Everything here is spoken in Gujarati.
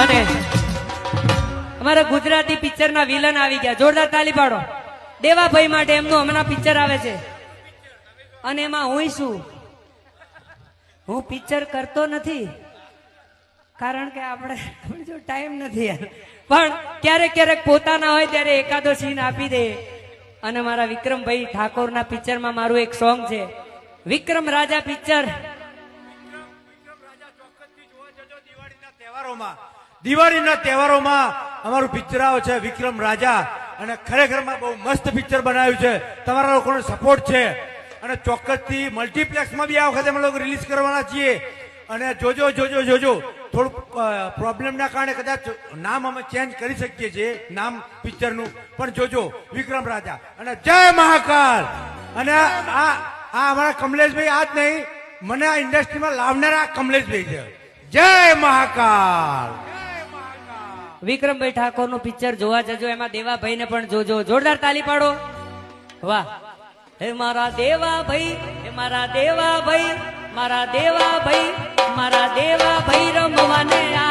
અને અમારા ગુજરાતી પિક્ચર ના વિલન આવી ગયા, જોરદાર તાલી પાડો દેવાભાઈ માટે. એમનું હમણાં પિક્ચર આવે છે અને એમાં હું શું, હું પિક્ચર કરતો નથી કારણ કે આપણે જો ટાઈમ નથી યાર, પણ ક્યારેક ક્યારેક પોતાના હોય ત્યારે એકાદો સીન આપી દે. અને મારા વિક્રમભાઈ ઠાકોરના પિક્ચરમાં મારું એક સોંગ છે, વિક્રમ રાજા પિક્ચર. દિવાળીના તહેવારોમાં અમારું પિક્ચર આવે છે વિક્રમ રાજા, અને ખરેખરમાં બહુ મસ્ત પિક્ચર બનાવ્યું છે. તમારા લોકોનો સપોર્ટ છે અને ચોક્કસથી મલ્ટીપ્લેક્સમાં બી આ વખતે અમે લોકો રિલીઝ કરવાના છીએ. અને જોજો જોજો જોજો, થોડું પ્રોબ્લેમના કારણે કદાચ નામ અમે ચેન્જ કરી શકીએ છીએ, નામ પિક્ચરનું, પણ જોજો વિક્રમ રાજા. અને જય મહાકાલ. અને આ અમારા કમલેશભાઈ આ જ નહીં, મને આ ઇન્ડસ્ટ્રીમાં લાવનારા કમલેશભાઈ છે. જય મહાકાલ. વિક્રમભાઈ ઠાકોરનું પિક્ચર જોવા જજો, એમાં દેવાભાઈને પણ જોજો. જોરદાર તાલી પાડો. વાહ. હે મારા દેવાભાઈ, હે મારા દેવાભાઈ, મારા દેવાભાઈ, મારા દેવાભાઈ રમવાને આ